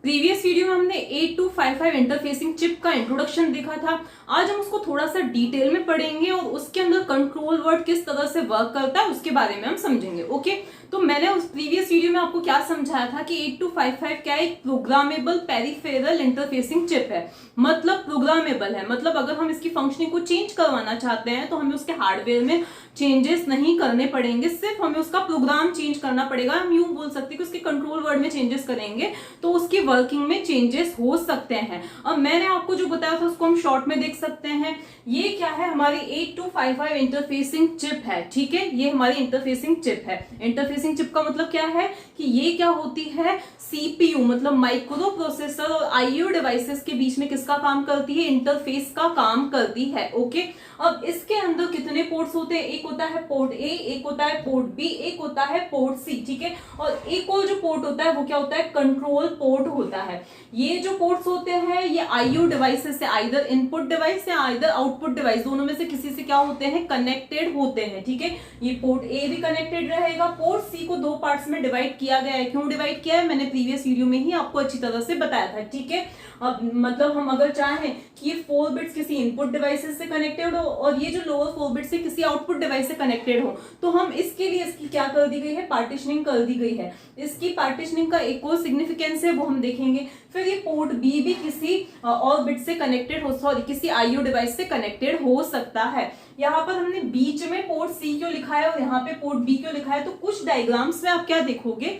Previous video में हमने 8255 interfacing chip का इंट्रोडक्शन देखा था। आज हम उसको थोड़ा सा डिटेल में पढ़ेंगे और उसके अंदर कंट्रोल वर्ड किस तरह से वर्क करता है उसके बारे में हम समझेंगे। ओके, तो मैंने उस प्रीवियस वीडियो में आपको क्या समझाया था कि 8255 क्या एक प्रोग्रामेबल पेरिफेरल इंटरफेसिंग चिप है। मतलब प्रोग्रामेबल है, मतलब अगर हम इसकी फंक्शनिंग को चेंज करवाना चाहते हैं तो हमें उसके हार्डवेयर में चेंजेस नहीं करने पड़ेंगे, सिर्फ हमें उसका प्रोग्राम चेंज करना पड़ेगा। हम यूं बोल सकते हैं कि उसके कंट्रोल वर्ड में चेंजेस करेंगे तो उसकी वर्किंग में चेंजेस हो सकते हैं। अब मैंने आपको जो बताया था उसको हम शॉर्ट में देख सकते हैं। ये क्या है, हमारी 8255 इंटरफेसिंग चिप है। ठीक है, ये हमारी इंटरफेसिंग चिप है। इंटरफेसिंग चिप का मतलब क्या है कि ये क्या होती है, सीपीयू मतलब माइक्रो प्रोसेसर और आईओ डिवाइसेस के बीच में किसका काम करती है, इंटरफेस का काम करती है। ओके, अब इसके अंदर कितने पोर्ट्स होते हैं, एक होता है पोर्ट ए, एक होता है पोर्ट बी, एक होता है पोर्ट सी। ठीक है, और एक और जो पोर्ट होता है वो क्या होता है, कंट्रोल पोर्ट होता है। ये जो पोर्ट्स होते हैं ये आईओ डिवाइसेस से, आइदर इनपुट डिवाइस या आइदर आउटपुट डिवाइस, दोनों में से किसी से क्या होते हैं, कनेक्टेड होते हैं। ठीक है, ये पोर्ट ए भी कनेक्टेड रहेगा। पोर्ट सी को दो पार्ट्स में डिवाइड किया गया है। क्यों डिवाइड किया है, मैंने प्रीवियस वीडियो में ही आपको अच्छी तरह से बताया था। ठीक है, अब मतलब हम अगर चाहें कि ये 4 बिट्स किसी इनपुट डिवाइसेस से कनेक्टेड हो और ये जो लोअर 4 बिट्स से किसी आउटपुट डिवाइस से कनेक्टेड हो, तो हम इसके लिए इसकी क्या कर दी गई है, पार्टीशनिंग कर दी गई है। इसकी पार्टीशनिंग का एक और सिग्निफिकेंस है वो हम देखेंगे। फिर ये पोर्ट बी भी किसी और बिट से कनेक्टेड हो, सॉरी किसी आईओ डिवाइस से कनेक्टेड हो सकता है। यहाँ पर हमने बीच में पोर्ट सी क्यों लिखा है और यहाँ पे पोर्ट बी क्यों लिखा है, तो कुछ डायग्राम्स में आप क्या देखोगे,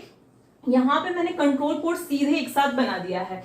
यहाँ पे मैंने कंट्रोल पोर्ट सीधे एक साथ बना दिया है।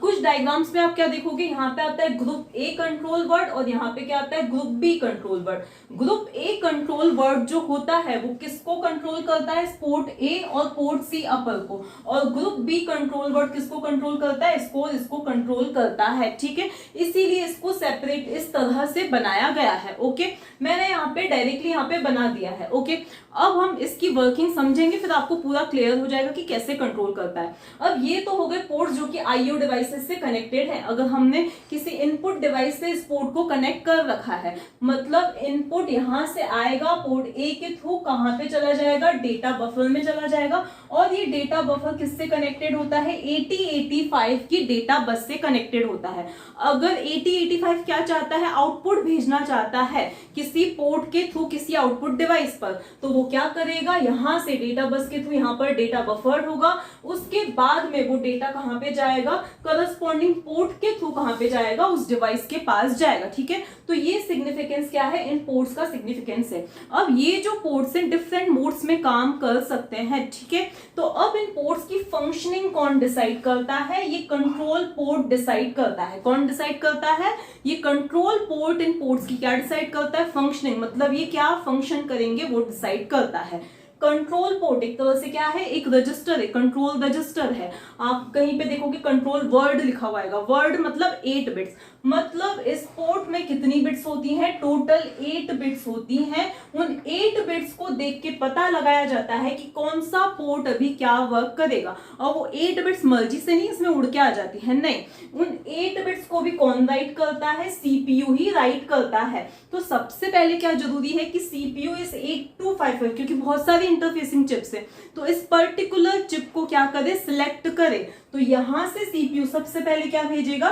कुछ डायग्राम्स में आप क्या देखोगे, यहाँ पे आता है ग्रुप ए कंट्रोल वर्ड और यहाँ पे क्या आता है, group B control word. Group A control word जो होता है वो किसको कंट्रोल करता है, पोर्ट ए और पोर्ट सी अपर को, और ग्रुप बी कंट्रोल वर्ड किसको कंट्रोल करता है, इसको कंट्रोल करता है। ठीक है, इसीलिए इसको सेपरेट इस तरह से बनाया गया है। ओके, मैंने यहाँ पे डायरेक्टली यहाँ पे बना दिया है। ओके, अब हम इसकी वर्किंग समझेंगे, फिर आपको पूरा क्लियर हो जाएगा कि कैसे कंट्रोल करता है। अब ये तो हो गए पोर्ट जो कि आईओ डिवाइसेस से कनेक्टेड है। अगर हमने किसी इनपुट डिवाइस से इस पोर्ट को कनेक्ट कर रखा है, मतलब इनपुट यहां से आएगा, पोर्ट ए के थ्रू कहां पे चला जाएगा, डेटा बफर में चला जाएगा, और ये डेटा बफर किससे कनेक्टेड होता है, 8085 की डेटा बस से कनेक्टेड होता है। अगर 8085 क्या चाहता है, आउटपुट भेजना चाहता है किसी पोर्ट के थ्रू किसी आउटपुट डिवाइस पर, तो वो क्या करेगा, यहां से डेटा बस के थ्रू यहां पर डेटा बफर होगा, उसके बाद में वो डेटा कहां पे जाएगा, करस्पॉन्डिंग पोर्ट के थ्रू कहां पे जाएगा, उस डिवाइस के पास जाएगा। ठीक है, तो ये सिग्निफिकेंस क्या है, इन पोर्ट्स का सिग्निफिकेंस है। अब ये जो पोर्ट्स हैं डिफरेंट मोड्स में काम कर सकते हैं। ठीक है, तो अब इन पोर्ट्स की फंक्शनिंग कौन डिसाइड करता है, ये कंट्रोल पोर्ट डिसाइड करता है। कौन डिसाइड करता है, ये कंट्रोल पोर्ट इन पोर्ट्स की क्या डिसाइड करता है, फंक्शनिंग, मतलब ये क्या फंक्शन करेंगे वो डिसाइड करता है। कंट्रोल पोर्ट एक तरह से क्या है, एक रजिस्टर है, कंट्रोल रजिस्टर है। आप कहीं पे देखोगे कंट्रोल वर्ड लिखा हुआ है, वर्ड मतलब 8 बिट्स, मतलब इस पोर्ट में कितनी बिट्स होती हैं, टोटल 8 बिट्स होती हैं। उन 8 बिट्स को देख के पता लगाया जाता है कि कौन सा पोर्ट अभी क्या वर्क करेगा, और वो 8 बिट्स मर्जी से नहीं इसमें उड़ के आ जाती है, नहीं, उन 8 बिट्स को भी कौन राइट करता है, सीपीयू ही राइट करता है। तो सबसे पहले क्या जरूरी है कि सीपीयू इस 8255, क्योंकि बहुत सारी इंटरफेसिंग चिप्स है, तो इस पर्टिकुलर चिप को क्या करे, सिलेक्ट करे। तो यहां से सीपीयू सबसे पहले क्या भेजेगा,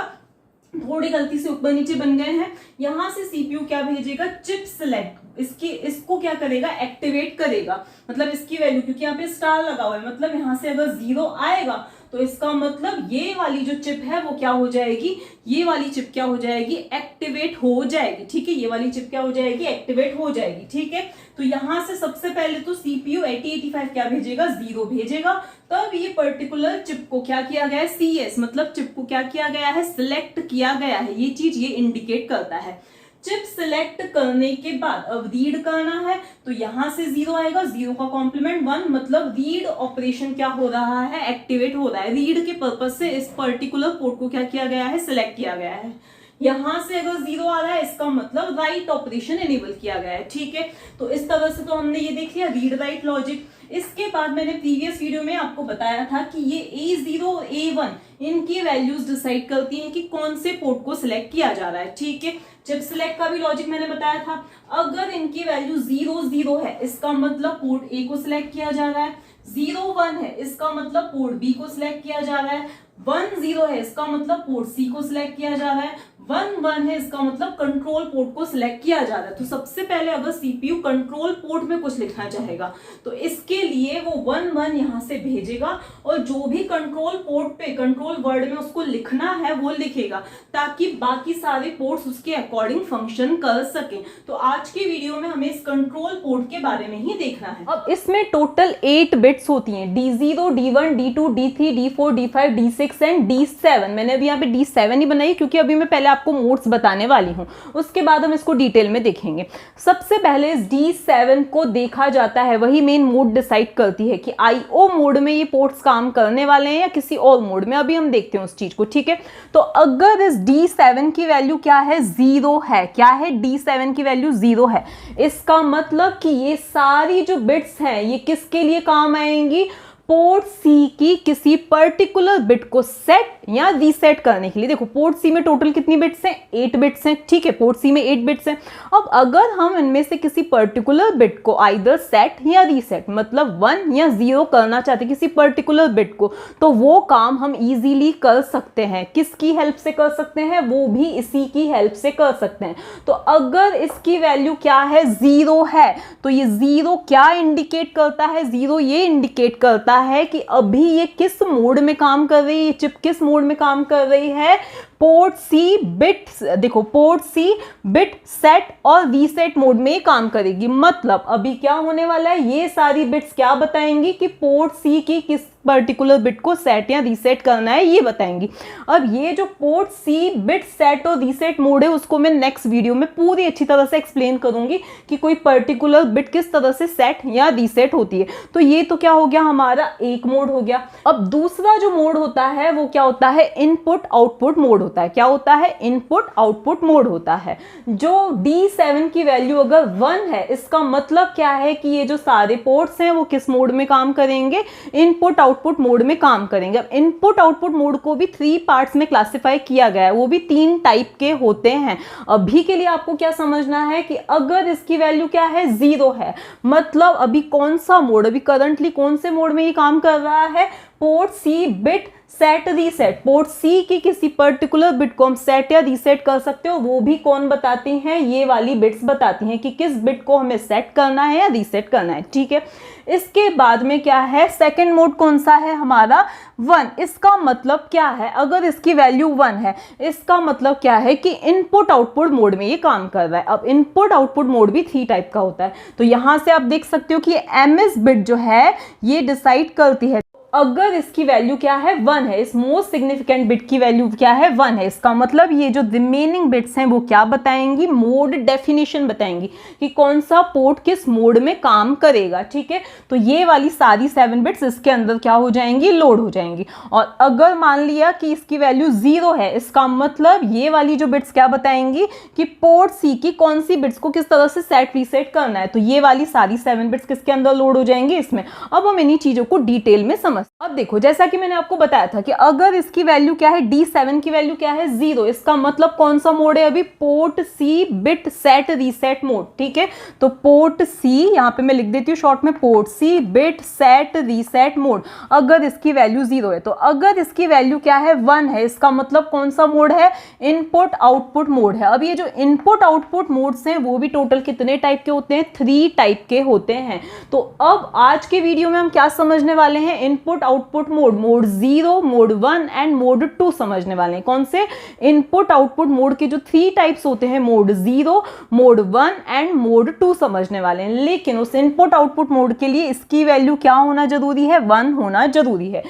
थोड़ी गलती से ऊपर नीचे बन गए हैं, यहां से सीपीयू क्या भेजेगा, चिप सिलेक्ट, इसको क्या करेगा, एक्टिवेट करेगा। मतलब इसकी वैल्यू, क्योंकि यहाँ पे स्टार लगा हुआ है, मतलब यहां से अगर 0 आएगा तो इसका मतलब ये वाली जो चिप है वो क्या हो जाएगी, ये वाली चिप क्या हो जाएगी, एक्टिवेट हो जाएगी। ठीक है, ये वाली चिप क्या हो जाएगी, एक्टिवेट हो जाएगी। ठीक है, तो यहां से सबसे पहले तो सीपीयू 8085 क्या भेजेगा, 0 भेजेगा। तब ये पर्टिकुलर चिप को क्या किया गया है, सीएस मतलब चिप को क्या किया गया है, सिलेक्ट किया गया है। ये चीज ये इंडिकेट करता है। चिप सिलेक्ट करने के बाद अब रीड करना है, तो यहां से 0 आएगा, 0 का कॉम्प्लीमेंट 1, मतलब रीड ऑपरेशन क्या हो रहा है, एक्टिवेट हो रहा है। रीड के पर्पज से इस पर्टिकुलर पोर्ट को क्या किया गया है, सिलेक्ट किया गया है। यहां से अगर 0 आ रहा है इसका मतलब राइट ऑपरेशन एनेबल किया गया है। ठीक है, तो इस तरह से तो हमने ये देख लिया रीड राइट लॉजिक। इसके बाद मैंने प्रीवियस वीडियो में आपको बताया था कि ये A0 और A1 इनकी वैल्यूज डिसाइड करती हैं कि कौन से पोर्ट को सिलेक्ट किया जा रहा है। ठीक है, चिप सिलेक्ट का भी लॉजिक मैंने बताया था। अगर इनकी वैल्यू 0 0 है इसका मतलब पोर्ट ए को सिलेक्ट किया जा रहा है, 0 1 है इसका मतलब पोर्ट बी को सिलेक्ट किया जा रहा है, 10 है इसका मतलब पोर्ट सी को सिलेक्ट किया जा रहा है, 11 है इसका मतलब कंट्रोल पोर्ट को सिलेक्ट किया जा रहा है। तो सबसे पहले अगर सीपीयू कंट्रोल पोर्ट में कुछ लिखना चाहेगा तो इसके लिए वो 11 यहां से भेजेगा और जो भी कंट्रोल पोर्ट पे कंट्रोल वर्ड में उसको लिखना है वो लिखेगा, ताकि बाकी सारे पोर्ट्स उसके अकॉर्डिंग फंक्शन कर सके। तो आज की वीडियो में हमें इस कंट्रोल पोर्ट के बारे में ही देखना है। अब इसमें टोटल 8 बिट्स होती हैं, D0, D1, D2, D3, D4, D5, D6 and D7। मैंने अभी यहाँ पे D7 ही बनाई क्योंकि अभी मैं पहले आपको मोड्स बताने वाली हूँ, उसके बाद हम इसको डिटेल में देखेंगे। सबसे पहले इस D7 को देखा जाता है, वही मेन मोड डिसाइड करती है कि IO मोड में ये पोर्ट्स काम करने वाले हैं या किसी और मोड में। अभी हम देखते हैं उस चीज को, ठीक है। तो अगर इस D7 की वैल्यू क्या है, 0 है, क्या है, D7 की वैल्यू 0 है, इसका मतलब कि ये सारी जो बिट्स हैं ये किसके लिए काम आएंगी, पोर्ट सी की किसी पर्टिकुलर बिट को सेट या रीसेट करने के लिए। देखो पोर्ट सी में टोटल कितनी बिट्स हैं, 8 बिट्स हैं, ठीक है, पोर्ट सी में 8 बिट्स हैं। अब अगर हम इनमें से किसी पर्टिकुलर बिट को आइदर सेट या रीसेट मतलब 1 या 0 करना चाहते किसी पर्टिकुलर बिट को, तो वो काम हम इजीली कर सकते हैं। किसकी हेल्प से कर सकते हैं, वो भी इसी की हेल्प से कर सकते हैं। तो अगर इसकी वैल्यू क्या है, 0 है, तो ये 0 क्या इंडिकेट करता है, 0 ये इंडिकेट करता है कि अभी ये किस मोड में काम कर रही है, चिप किस मोड में काम कर रही है, पोर्ट सी बिट, देखो पोर्ट सी बिट सेट और रीसेट मोड में काम करेगी। मतलब अभी क्या होने वाला है, ये सारी बिट्स क्या बताएंगी कि पोर्ट सी की किस पर्टिकुलर बिट को सेट या रीसेट करना है, ये बताएंगी। अब ये जो पोर्ट सी बिट सेट और रीसेट मोड है उसको मैं नेक्स्ट वीडियो में पूरी अच्छी तरह से एक्सप्लेन करूंगी कि कोई पर्टिकुलर बिट किस तरह से सेट या रीसेट होती है। तो ये तो क्या हो गया, हमारा एक मोड हो गया। अब दूसरा जो मोड होता है वो क्या होता है, इनपुट आउटपुट मोड होता है। क्या होता है, इनपुट आउटपुट मोड होता है। जो D7 की वैल्यू अगर 1 है, इसका मतलब क्या है कि ये जो सारे पोर्ट्स हैं वो किस मोड में काम करेंगे, इनपुट आउटपुट मोड में काम करेंगे। अब इनपुट आउटपुट मोड को भी 3 पार्ट्स में क्लासिफाई किया गया है, वो भी 3 टाइप के होते हैं। अभी के लिए आपको क्या समझना है कि अगर इसकी वैल्यू क्या है, 0 है, मतलब अभी कौन सा मोड, अभी करंटली कौन से मोड में ये काम कर रहा है, port C bit set reset. Port C की किसी पर्टिकुलर बिट को हम सेट या रीसेट कर सकते हो, वो भी कौन बताती हैं, ये वाली बिट्स बताती हैं कि किस बिट को हमें सेट करना है या रीसेट करना है, ठीक है। इसके बाद में क्या है, सेकंड मोड कौन सा है हमारा, 1। इसका मतलब क्या है, अगर इसकी वैल्यू 1 है, इसका मतलब क्या है कि इनपुट आउटपुट मोड में ये काम कर रहा है। अब इनपुट आउटपुट मोड भी 3 टाइप का होता है। तो यहां से आप देख सकते हो कि एमएस बिट जो है ये डिसाइड करती है, अगर इसकी वैल्यू क्या है, 1 है, इस मोस्ट सिग्निफिकेंट बिट की वैल्यू क्या है, 1 है, इसका मतलब ये जो रिमेनिंग बिट्स हैं वो क्या बताएंगी, मोड डेफिनेशन बताएंगी कि कौन सा पोर्ट किस मोड में काम करेगा, ठीक है। तो ये वाली सारी 7 बिट्स इसके अंदर क्या हो जाएंगी, लोड हो जाएंगी। और अगर मान लिया कि इसकी वैल्यू 0 है, इसका मतलब ये वाली जो बिट्स क्या बताएंगी कि पोर्ट सी की कौन सी बिट्स को किस तरह से सेट रीसेट करना है। तो ये वाली सारी 7 बिट्स किसके अंदर लोड हो जाएंगी, इसमें। अब हम इन्हीं चीजों को डिटेल में समझ। अब देखो, जैसा कि मैंने आपको बताया था कि अगर इसकी वैल्यू क्या है, D7 की वैल्यू क्या है, 0, इसका मतलब कौन सा मोड है अभी, port C bit set reset mode, ठीक है। तो पोर्ट सी, यहां पे मैं लिख देती हूँ शॉर्ट में, port C bit set reset mode, अगर इसकी वैल्यू 0 है। तो अगर इसकी वैल्यू क्या है, 1 है, इसका मतलब कौन सा मोड है, इनपुट आउटपुट मोड है। अब ये जो इनपुट आउटपुट मोड्स हैं वो भी टोटल कितने टाइप के होते हैं, 3 टाइप के होते हैं। तो अब आज के वीडियो में हम क्या समझने वाले हैं, input output mode, mode 0, mode 1 and mode 2 समझने वाले हैं। कौन से, इनपुट आउटपुट मोड के जो 3 टाइप्स होते हैं, मोड 0, मोड 1 एंड मोड 2 समझने वाले हैं। लेकिन उस इनपुट आउटपुट मोड के लिए इसकी वैल्यू क्या होना जरूरी है, 1 होना जरूरी है।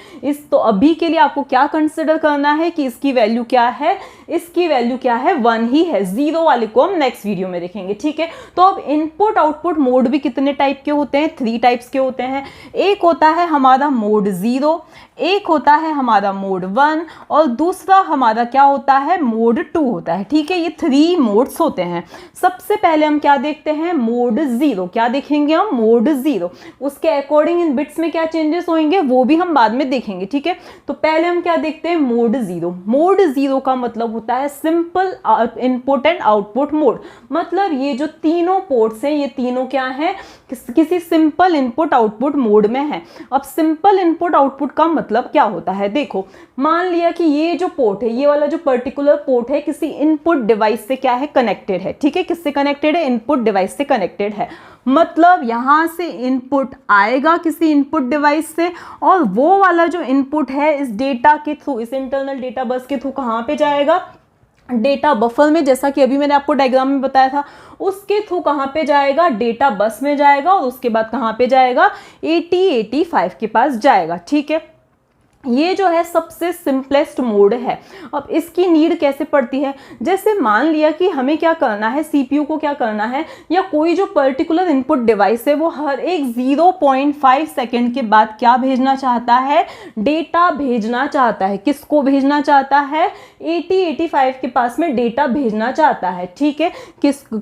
तो अभी के लिए आपको क्या कंसिडर करना है कि इसकी वैल्यू क्या है, इसकी वैल्यू क्या है, 1 ही है। 0 वाले को हम नेक्स्ट वीडियो में देखेंगे, ठीक है। तो अब इनपुट आउटपुट मोड भी कितने टाइप के होते हैं, 3 टाइप्स के होते हैं। एक होता है हमारा मोड 0, एक होता है हमारा मोड 1 और दूसरा हमारा क्या होता है, मोड 2 होता है, ठीक है। ये 3 मोड्स होते हैं। सबसे पहले हम क्या देखते हैं, मोड 0। क्या देखेंगे हम, मोड 0। उसके अकॉर्डिंग इन बिट्स में क्या चेंजेस होंगे वो भी हम बाद में देखेंगे, ठीक है। तो पहले हम क्या देखते हैं, मोड 0। मोड 0 का मतलब होता है simple input and output mode. मतलब ये जो तीनों पोर्ट्स हैं ये तीनों क्या हैं, किसी सिंपल इनपुट आउटपुट मोड में है। अब सिंपल इनपुट आउटपुट का मतलब मतलब क्या होता है, देखो मान लिया कि ये जो पोर्ट है, ये वाला जो पर्टिकुलर पोर्ट है किसी इनपुट डिवाइस से क्या है कनेक्टेड है, ठीक है, किससे कनेक्टेड है, इनपुट डिवाइस से कनेक्टेड है। मतलब यहाँ से इनपुट आएगा किसी इनपुट डिवाइस से और वो वाला जो इनपुट है इस डेटा के थ्रू, इस इंटरनल डेटा बस के थ्रू कहाँ पे जाएगा, डेटा बफर में, जैसा कि अभी मैंने आपको डायग्राम में बताया था, उसके थ्रू कहाँ पे जाएगा, डेटा बस में जाएगा और उसके बाद कहाँ पे जाएगा, 8085 के पास जाएगा, ठीक है। ये जो है सबसे सिंपलेस्ट मोड है। अब इसकी नीड कैसे पड़ती है, जैसे मान लिया कि हमें क्या करना है, सीपीयू को क्या करना है, या कोई जो पर्टिकुलर इनपुट डिवाइस है वो हर एक 0.5 सेकेंड के बाद क्या भेजना चाहता है, डेटा भेजना चाहता है। किसको भेजना चाहता है, 8085 के पास में डेटा भेजना चाहता है, ठीक है।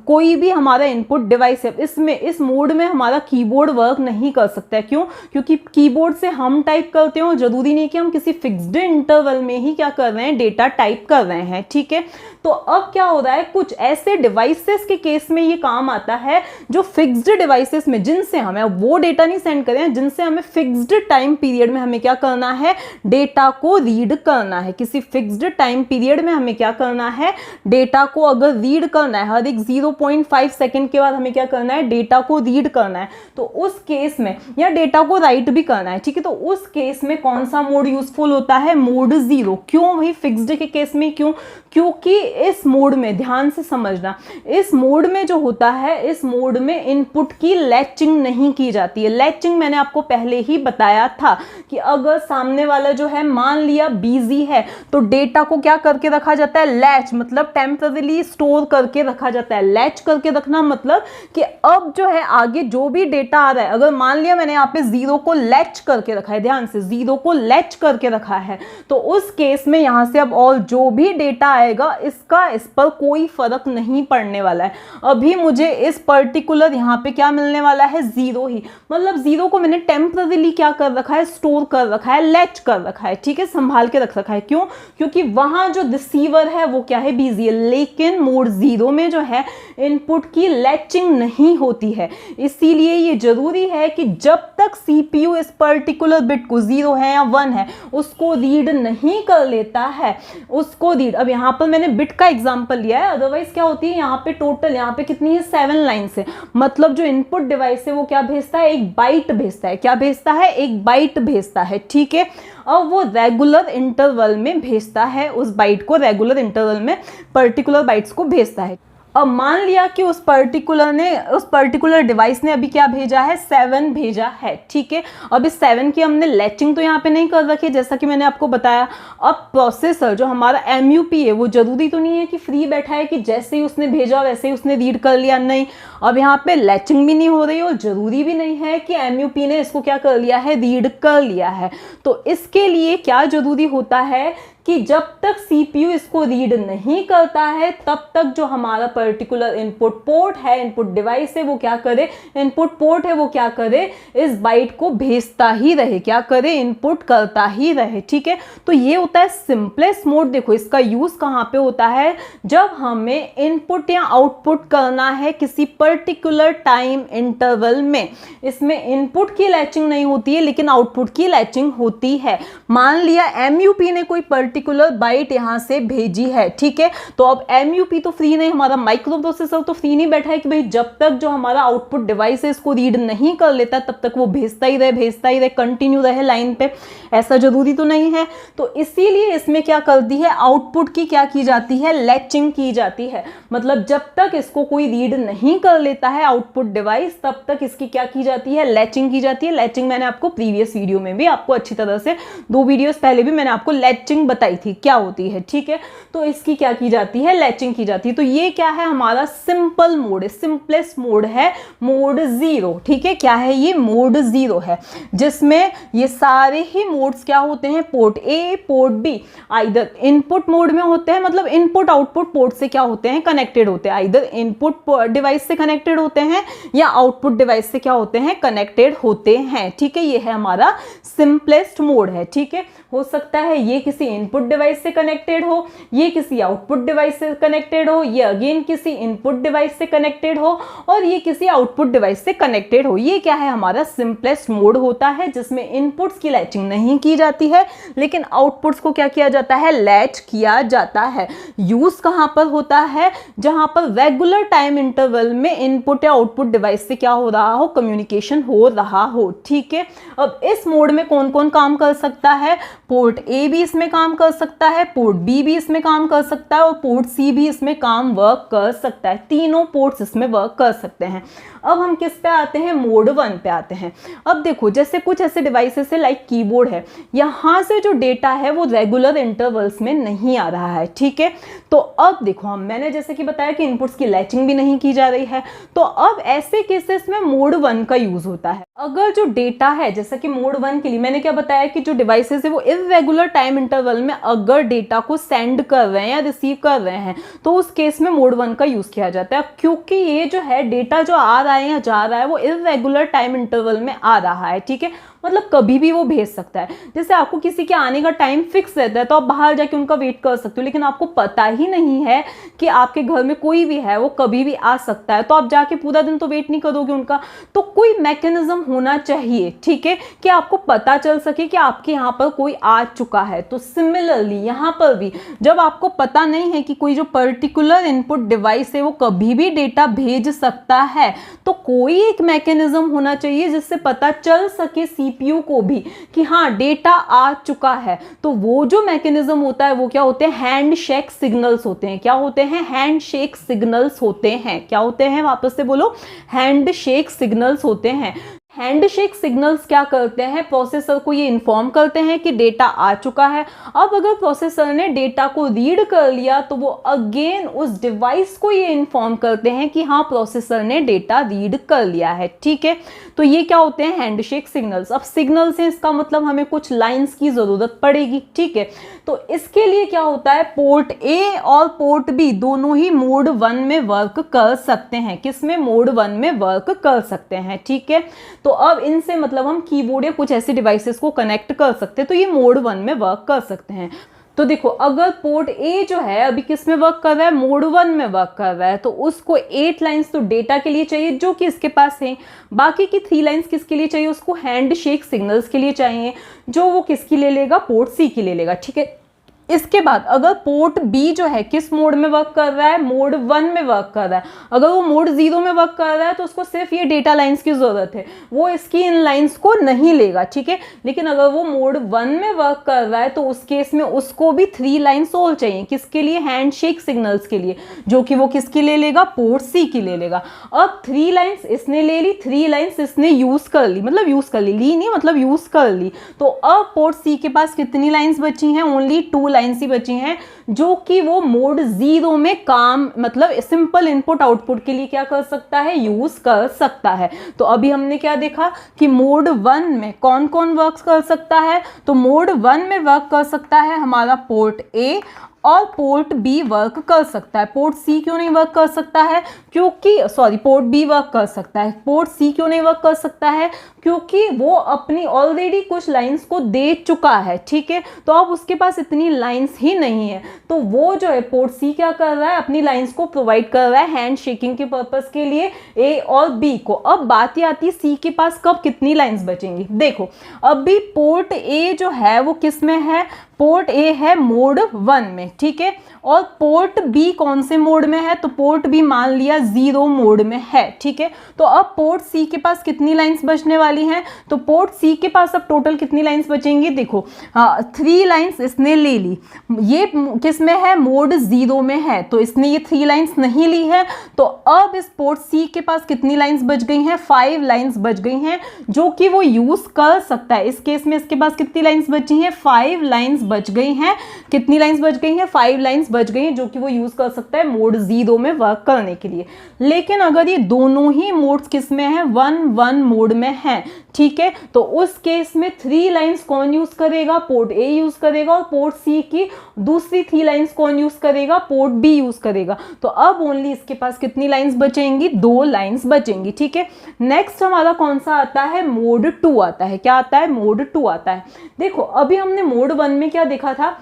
कोई भी हमारा इनपुट डिवाइस है, इसमें इस मोड में हमारा कीबोर्ड वर्क नहीं कर सकता है। क्यों, क्योंकि कीबोर्ड से हम टाइप करते हो, जरूरी नहीं कि हम किसी फिक्स्ड इंटरवल में ही क्या कर रहे हैं, डेटा टाइप कर रहे हैं, ठीक है। तो अब क्या हो रहा है, कुछ ऐसे डिवाइसेस के केस में ये काम आता है जो फिक्स्ड डिवाइसेस में, जिनसे हमें वो डेटा नहीं सेंड करें, जिनसे हमें फिक्स्ड टाइम पीरियड में हमें क्या करना है, डेटा को रीड करना है। किसी फिक्स्ड टाइम पीरियड में हमें क्या करना है, डेटा को अगर रीड करना है, हर एक 0.5 सेकेंड के बाद हमें क्या करना है, डेटा को रीड करना है। तो उस केस में, या डेटा को राइट भी करना है, ठीक है। तो उस केस में कौन सा मोड यूजफुल होता है, मोड 0। क्यों भाई, फिक्स्ड के केस में क्यों, क्योंकि इस मोड में, ध्यान से समझना, इस मोड में जो होता है, इस मोड में इनपुट की लैचिंग नहीं की जाती है। लैचिंग मैंने आपको पहले ही बताया था कि अगर सामने वाला जो है मान लिया बिजी है तो डेटा को क्या करके रखा जाता है, लैच, मतलब टेम्पररी स्टोर करके रखा जाता है। लैच करके रखना मतलब कि अब जो है आगे जो भी डेटा आ रहा है, अगर मान लिया मैंने यहाँ पे 0 को लैच करके रखा है, ध्यान से 0 को लैच करके रखा है, तो उस केस में यहां से अब और जो भी डेटा आएगा इसका इस पर कोई फर्क नहीं पड़ने वाला है। अभी मुझे इस पर्टिकुलर यहाँ पे क्या मिलने वाला है, 0 ही, मतलब 0 को मैंने टेम्पररीली क्या कर रखा है, स्टोर कर रखा है, लैच कर रखा है, ठीक है, संभाल के रख रखा है। क्यों, क्योंकि वहां जो रिसीवर है वो क्या है, बिजी है। लेकिन मोड 0 में जो है इनपुट की लैचिंग नहीं होती है, इसीलिए ये जरूरी है कि जब तक सीपीयू इस पर्टिकुलर बिट को 0 है या 1 है उसको रीड नहीं कर लेता है, उसको रीड, अब यहाँ पर मैंने बिट का एग्जांपल लिया है, अदरवाइज क्या होती है, यहाँ पे टोटल, यहाँ पे कितनी है, 7 लाइन्स है। मतलब जो इनपुट डिवाइस है वो क्या भेजता है, एक बाइट भेजता है। क्या भेजता है, एक बाइट भेजता है, ठीक है। अब वो रेगुलर इंटरवल में भेजता है, उस बाइट को रेगुलर इंटरवल में पर्टिकुलर बाइट्स को भेजता है। अब मान लिया कि उस पर्टिकुलर डिवाइस ने अभी क्या भेजा है, 7 भेजा है, ठीक है। अब इस 7 की हमने लैचिंग तो यहाँ पे नहीं कर रखी, जैसा कि मैंने आपको बताया। अब प्रोसेसर जो हमारा एमयूपी है वो जरूरी तो नहीं है कि फ्री बैठा है कि जैसे ही उसने भेजा वैसे ही उसने रीड कर लिया, नहीं। अब यहाँ पे लैचिंग भी नहीं हो रही और जरूरी भी नहीं है कि एमयूपी ने इसको क्या कर लिया है, रीड कर लिया है। तो इसके लिए क्या जरूरी होता है कि जब तक सीपीयू इसको रीड नहीं करता है तब तक जो हमारा पर्टिकुलर इनपुट पोर्ट है, इनपुट डिवाइस है, वो क्या करे, इनपुट पोर्ट है वो क्या करे, इस बाइट को भेजता ही रहे, क्या करे, इनपुट करता ही रहे, ठीक है। तो ये होता है सिंपलेस्ट मोड। देखो इसका यूज कहाँ पे होता है, जब हमें इनपुट या आउटपुट करना है किसी पर्टिकुलर टाइम इंटरवल में। इसमें इनपुट की लैचिंग नहीं होती है लेकिन आउटपुट की लैचिंग होती है। मान लिया एमयूपी ने कोई पर्टिकुलर बाइट यहां से भेजी है, ठीक है। तो अब एमयूपी तो फ्री नहीं, हमारा माइक्रो प्रोसेसर तो फ्री नहीं बैठा है कि भाई जब तक जो हमारा आउटपुट डिवाइस है इसको रीड नहीं कर लेता तब तक वो भेजता ही रहे, कंटिन्यू रहे लाइन पे, ऐसा जरूरी तो नहीं है। तो इसीलिए इसमें क्या करती है, आउटपुट की क्या की जाती है, लैचिंग की जाती है। मतलब जब तक इसको कोई रीड नहीं कर लेता है आउटपुट डिवाइस तब तक इसकी क्या की जाती है, लैचिंग की जाती है। लैचिंग मैंने आपको प्रीवियस वीडियो में भी आपको अच्छी तरह से 2 वीडियोस पहले भी मैंने आपको लैचिंग बताई थी क्या होती है, ठीक है। तो इसकी क्या की जाती है, लैचिंग की जाती है। तो ये क्या है, हमारा सिंपल मोड है, सिंपलेस्ट मोड है, मोड 0, ठीक है। क्या है ये, मोड 0 है, जिसमें ये सारे ही मोड्स क्या होते हैं, port A port be either input mode में होते हैं, मतलब इनपुट आउटपुट पोर्ट से क्या होते हैं, कनेक्टेड होते हैं। आइदर इनपुट डिवाइस से कनेक्टेड होते हैं या आउटपुट डिवाइस से क्या होते हैं, कनेक्टेड होते हैं, ठीक है। ये है हमारा सिंपलेस्ट मोड है, ठीक है। हो सकता है ये किसी इनपुट डिवाइस से कनेक्टेड हो, ये किसी आउटपुट डिवाइस से कनेक्टेड हो, ये अगेन किसी इनपुट डिवाइस से कनेक्टेड हो और ये किसी आउटपुट डिवाइस से कनेक्टेड हो। ये क्या है, हमारा सिंपलेस्ट मोड होता है जिसमें इनपुट्स की लैचिंग नहीं की जाती है लेकिन आउटपुट्स को क्या किया जाता है, लैच किया जाता है। यूज कहां पर होता है, जहां पर रेगुलर टाइम इंटरवल में इनपुट या आउटपुट डिवाइस से क्या हो रहा हो, कम्युनिकेशन हो रहा हो। ठीक है, अब इस मोड में कौन कौन काम कर सकता है, पोर्ट ए भी इसमें काम कर सकता है, पोर्ट बी भी इसमें काम कर सकता है और पोर्ट सी भी इसमें काम वर्क कर सकता है। तीनों पोर्ट्स इसमें वर्क कर सकते हैं। अब हम किस पे आते हैं, मोड 1 पे आते हैं। अब देखो जैसे कुछ ऐसे डिवाइसेस है लाइक कीबोर्ड है, यहाँ से जो डेटा है वो रेगुलर इंटरवल्स में नहीं आ रहा है। ठीक है, तो अब देखो मैंने जैसे कि बताया कि इनपुट्स की लैचिंग भी नहीं की जा रही है, तो अब ऐसे केसेस में मोड 1 का यूज होता है। अगर जो डेटा है, जैसा कि मोड 1 के लिए मैंने क्या बताया कि जो डिवाइसेस है वो इर्रेगुलर टाइम इंटरवल में अगर डेटा को सेंड कर रहे हैं या रिसीव कर रहे हैं तो उस केस में मोड 1 का यूज किया जाता है, क्योंकि ये जो है डेटा जो आ रहा है या जा रहा है वो इर्रेगुलर टाइम इंटरवल में आ रहा है। ठीक है, मतलब कभी भी वो भेज सकता है। जैसे आपको किसी के आने का टाइम फिक्स रहता है तो आप बाहर जाके उनका वेट कर सकते हो, लेकिन आपको पता ही नहीं है कि आपके घर में कोई भी है, वो कभी भी आ सकता है, तो आप जाके पूरा दिन तो वेट नहीं करोगे उनका। तो कोई मैकेनिज्म होना चाहिए, ठीक है, कि आपको पता चल सके कि आपके यहाँ पर कोई आ चुका है। तो सिमिलरली यहाँ पर भी जब आपको पता नहीं है कि कोई जो पर्टिकुलर इनपुट डिवाइस है वो कभी भी डेटा भेज सकता है, तो कोई एक मैकेनिज्म होना चाहिए जिससे पता चल सके सीपीयू को भी कि हाँ डेटा आ चुका है। तो वो जो मैकेनिज्म होता है वो क्या होते हैं, हैंडशेक सिग्नल्स होते हैं। क्या होते हैं, हैंडशेक सिग्नल्स होते हैं। क्या होते हैं, वापस से बोलो, हैंडशेक सिग्नल्स होते हैं। हैंडशेक सिग्नल्स क्या करते हैं, प्रोसेसर को ये इन्फॉर्म करते हैं कि डेटा आ चुका है। अब अगर प्रोसेसर ने डेटा को रीड कर लिया तो वो अगेन उस डिवाइस को ये इन्फॉर्म करते हैं कि हाँ प्रोसेसर ने डेटा रीड कर लिया है। ठीक है, तो ये क्या होते हैं, हैंडशेक सिग्नल्स। अब सिग्नल से इसका मतलब हमें कुछ लाइंस की जरूरत पड़ेगी। ठीक है, तो इसके लिए क्या होता है, पोर्ट ए और पोर्ट बी दोनों ही मोड 1 में वर्क कर सकते हैं। किसमें, मोड 1 में वर्क कर सकते हैं। ठीक है, तो अब इनसे मतलब हम कीबोर्ड या कुछ ऐसे डिवाइसेस को कनेक्ट कर सकते हैं, तो ये मोड 1 में वर्क कर सकते हैं। तो देखो अगर पोर्ट ए जो है अभी किस में वर्क कर रहा है, मोड 1 में वर्क कर रहा है, तो उसको 8 लाइंस तो डेटा के लिए चाहिए जो कि इसके पास है। बाकी की 3 लाइंस किसके लिए चाहिए, उसको हैंडशेक सिग्नल्स के लिए चाहिए, जो वो किसकी ले लेगा, पोर्ट सी की ले लेगा। ठीक है, इसके बाद अगर पोर्ट बी जो है किस मोड में वर्क कर रहा है, मोड 1 में वर्क कर रहा है। अगर वो मोड 0 में वर्क कर रहा है तो उसको सिर्फ ये डेटा लाइंस की जरूरत है, वो इसकी इन लाइंस को नहीं लेगा। ठीक है, लेकिन अगर वो मोड 1 में वर्क कर रहा है तो उस केस में उसको भी 3 लाइंस और चाहिए। किसके लिए, हैंडशेक सिग्नल्स के लिए, जो कि वो किसकी ले लेगा, पोर्ट सी की ले लेगा। अब 3 लाइंस इसने ले ली, 3 लाइंस इसने यूज कर ली, मतलब यूज कर ली नहीं मतलब यूज कर ली। तो अब पोर्ट सी के पास कितनी लाइंस बची हैं, ओनली 2 लाइंस ही बची हैं, जो कि वो मोड 0 में काम मतलब सिंपल इनपुट आउटपुट के लिए क्या कर सकता है, यूज कर सकता है। तो अभी हमने क्या देखा कि मोड 1 में कौन कौन वर्क कर सकता है, तो मोड 1 में वर्क कर सकता है हमारा पोर्ट ए और पोर्ट बी वर्क कर सकता है। पोर्ट सी क्यों नहीं वर्क कर सकता है, क्योंकि पोर्ट बी वर्क कर सकता है, पोर्ट सी क्यों नहीं वर्क कर सकता है, क्योंकि वो अपनी ऑलरेडी कुछ लाइंस को दे चुका है। ठीक है, तो अब उसके पास इतनी लाइंस ही नहीं है, तो वो जो है पोर्ट सी क्या कर रहा है, अपनी लाइंस को प्रोवाइड कर रहा है हैंड शेकिंग के पर्पस के लिए ए और बी को। अब बात ही आती है सी के पास कब कितनी लाइंस बचेंगी। देखो अभी पोर्ट ए जो है वो किस में है, पोर्ट ए है मोड 1 में। ठीक है, और पोर्ट बी कौन से मोड में है, तो पोर्ट बी मान लिया 0 मोड में है। ठीक है, तो अब पोर्ट सी के पास कितनी लाइंस बचने वाली हैं, तो पोर्ट सी के पास अब टोटल कितनी लाइंस बचेंगी, देखो 3 लाइंस इसने ले ली। ये किस में है, मोड 0 में है, तो इसने ये 3 लाइंस नहीं ली है। तो अब इस पोर्ट सी के पास कितनी लाइंस बच गई हैं, 5 लाइंस बच गई हैं, जो कि वो यूज कर सकता है। इस केस में इसके पास कितनी लाइंस बची हैं, 5 लाइंस बच गई हैं। कितनी लाइंस बच गई हैं, 5 लाइंस बच गई हैं, जो कि वो यूज कर सकता है मोड 0 में वर्क करने के लिए। लेकिन अगर ये दोनों ही मोड्स किस में है, 1 मोड में है, ठीक है, तो उस केस में 3 लाइंस कौन यूज करेगा, पोर्ट ए यूज करेगा, और पोर्ट सी की दूसरी 3 लाइंस कौन यूज करेगा, पोर्ट बी यूज करेगा। तो अब ओनली इसके पास कितनी लाइंस बचेंगी, 2 लाइंस बचेंगी। ठीक है, नेक्स्ट हमारा कौन सा आता है, मोड 2 आता है। क्या आता है, मोड 2 आता है। देखो अभी हमने मोड 1 में क्या देखा था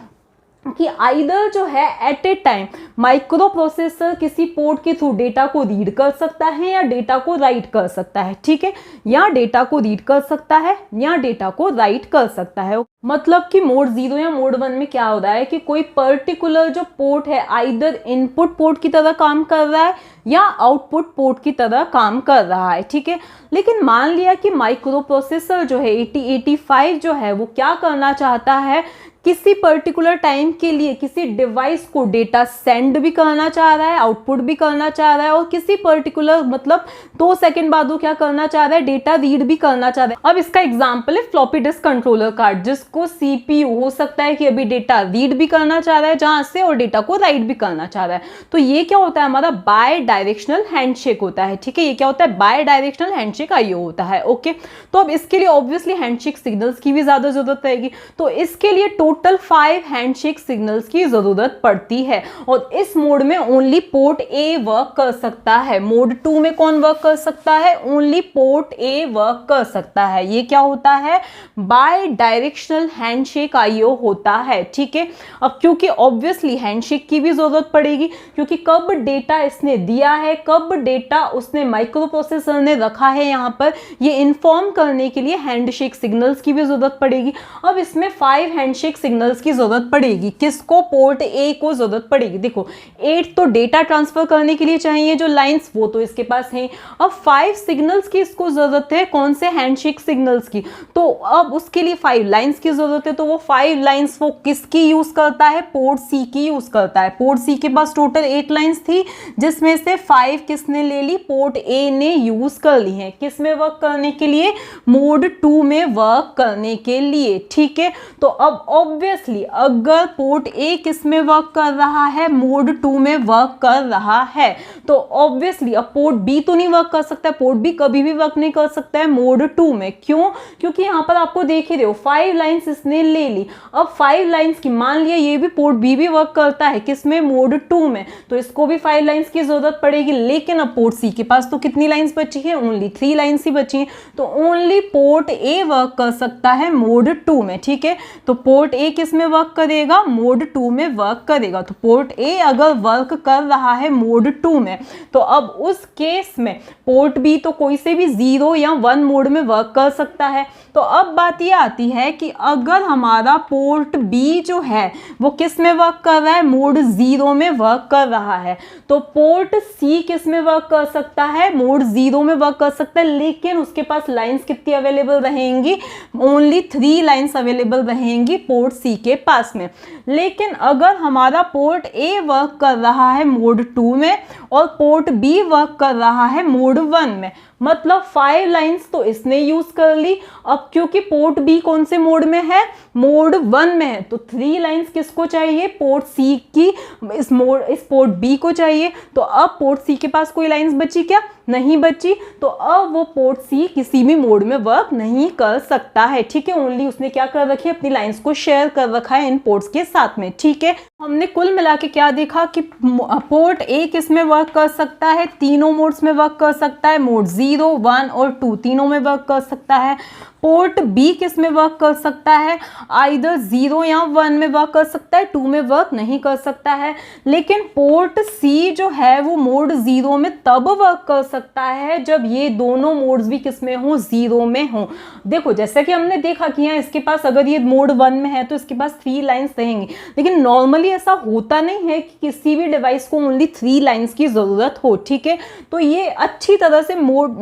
कि आइदर जो है at a time microprocessor किसी पोर्ट के थ्रू डेटा को रीड कर सकता है या डेटा को राइट कर सकता है, ठीक है, या डेटा को रीड कर सकता है या डेटा को राइट कर सकता है। मतलब कि मोड 0 या मोड 1 में क्या हो रहा है कि कोई पर्टिकुलर जो पोर्ट है आइदर इनपुट पोर्ट की तरह काम कर रहा है या आउटपुट पोर्ट की तरह काम कर रहा है, ठीक है। लेकिन मान लिया कि माइक्रो प्रोसेसर जो है 8085 जो है वो क्या करना चाहता है, किसी पर्टिकुलर टाइम के लिए किसी डिवाइस को डेटा सेंड भी करना चाह रहा है, आउटपुट भी करना चाह रहा है, और किसी पर्टिकुलर मतलब 2 सेकंड बाद वो क्या करना चाह रहा है, डेटा रीड भी करना चाह रहा है। अब इसका एग्जांपल है फ्लॉपी डिस्क कंट्रोलर कार्ड, जिसको सीपीयू हो सकता है कि अभी डेटा रीड भी करना चाह रहा है जहां से, और डेटा को राइट भी करना चाह रहा है। तो ये क्या होता है, हमारा बाय डायरेक्शनल हैंडशेक होता है, ठीक है। ये क्या होता है, बाय डायरेक्शनल हैंडशेक आईओ होता है, ओके। तो अब इसके लिए ऑब्वियसली हैंडशेक सिग्नल्स की भी ज्यादा जरूरत रहेगी, तो इसके लिए टोटल 5 हैंडशेक सिग्नल्स की जरूरत पड़ती है। और इस मोड में ओनली पोर्ट ए वर्क कर सकता है। मोड 2 में कौन वर्क कर सकता है, ओनली पोर्ट ए वर्क कर सकता है। ये क्या होता है, बाय डायरेक्शनल हैंडशेक आईओ होता है, ठीक है। अब क्योंकि ऑब्वियसली हैंडशेक की भी जरूरत पड़ेगी, क्योंकि कब डेटा इसने दिया है, कब डेटा उसने माइक्रो प्रोसेसर ने रखा है यहाँ पर, ये इन्फॉर्म करने के लिए हैंडशेक सिग्नल्स की भी जरूरत पड़ेगी। अब इसमें 5 हैंडशेक सिग्नल्स की जरूरत पड़ेगी। किसको, पोर्ट ए को जरूरत पड़ेगी। देखो 8 तो डेटा ट्रांसफर करने के लिए चाहिए जो लाइंस, वो तो इसके पास हैं। अब 5 सिग्नल्स की इसको जरूरत है, कौन से, हैंडशेक सिग्नल्स की। तो अब उसके लिए 5 लाइंस की जरूरत है, तो वो 5 लाइंस वो किसकी यूज करता है, पोर्ट सी की यूज करता है। पोर्ट सी के पास टोटल 8 लाइंस थी, जिसमें से 5 किसने ले ली, पोर्ट ए ने यूज कर ली है। किस में वर्क करने के लिए, मोड 2 में वर्क करने के लिए, ठीक है। तो अब ऑब्वियसली अगर पोर्ट ए किस में वर्क कर रहा है, मोड 2 में वर्क कर रहा है, तो ऑब्वियसली अब पोर्ट बी तो नहीं वर्क कर सकता है, पोर्ट बी कभी भी वर्क नहीं कर सकता है मोड 2 में। क्यों, क्योंकि यहाँ पर आपको देख ही रहे हो 5 लाइंस इसने ले ली। अब 5 लाइंस की, मान लिया ये भी पोर्ट बी भी वर्क करता है किस में, मोड 2 में, तो इसको भी 5 लाइंस की जरूरत पड़ेगी। लेकिन अब पोर्ट सी के पास तो कितनी लाइंस बची है, ओनली 3 लाइंस ही बची हैं, तो ओनली पोर्ट ए वर्क कर सकता है मोड 2 में, ठीक है। तो पोर्ट ए किस में वर्क करेगा, मोड 2 में वर्क करेगा। तो पोर्ट ए अगर वर्क कर रहा है मोड 2 में, तो अब उस केस में पोर्ट बी तो कोई से भी 0 या 1 मोड में वर्क कर सकता है। तो अब बात ये आती है कि अगर हमारा पोर्ट बी जो है वो किस में वर्क कर रहा है, मोड 0 में वर्क कर रहा है, तो पोर्ट सी किस में वर्क कर सकता है, मोड 0 में वर्क कर सकता है। लेकिन उसके पास लाइंस कितनी अवेलेबल रहेंगी, ओनली 3 लाइंस अवेलेबल रहेंगी पोर्ट सी के पास में। लेकिन अगर हमारा पोर्ट ए वर्क कर रहा है मोड 2 में और पोर्ट बी वर्क कर रहा है मोड 1 में, मतलब 5 लाइंस तो इसने यूज कर ली। अब क्योंकि पोर्ट बी कौन से मोड में है, मोड 1 में है, तो 3 लाइंस किसको चाहिए, पोर्ट सी की, इस पोर्ट बी को चाहिए। तो अब पोर्ट सी के पास कोई लाइंस बची क्या, नहीं बची। तो अब वो पोर्ट सी किसी भी मोड में वर्क नहीं कर सकता है, ठीक है। ओनली उसने क्या कर रखी है, अपनी लाइंस को शेयर कर रखा है इन पोर्ट्स के साथ में, ठीक है। हमने कुल मिला के क्या देखा कि पोर्ट ए किस में वर्क कर सकता है, तीनों मोड्स में वर्क कर सकता है, मोड 0, 1 और 2 तीनों में वर्क कर सकता है। पोर्ट बी किस में वर्क कर सकता है, आइदर 0 या 1 में वर्क कर सकता है, 2 में वर्क नहीं कर सकता है। लेकिन पोर्ट सी जो है वो मोड 0 में तब वर्क कर सकता है जब ये दोनों मोड्स भी किस में हो, 0 में हो। देखो जैसा कि हमने देखा कि यहाँ इसके पास अगर ये मोड 1 में है तो इसके पास 3 लाइंस रहेंगी, लेकिन नॉर्मली ऐसा होता नहीं है कि किसी भी डिवाइस को ओनली 3 लाइंस की जरूरत हो, ठीक है। तो ये अच्छी तरह से मोड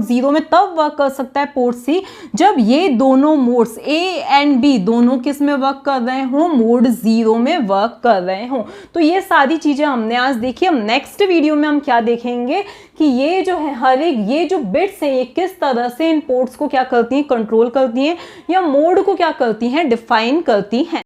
0 में तब वर्क कर सकता है पोर्ट सी जब ये दोनों मोड्स ए एंड बी दोनों किस में वर्क कर रहे हो, मोड 0 में वर्क कर रहे हो। तो ये सारी चीजें हमने आज देखी। हम नेक्स्ट वीडियो में हम क्या देखेंगे कि ये जो है हर एक ये जो बिट्स हैं ये किस तरह से इन पोर्ट्स को क्या करती हैं, कंट्रोल करती हैं, या मोड को क्या करती हैं, डिफाइन करती हैं।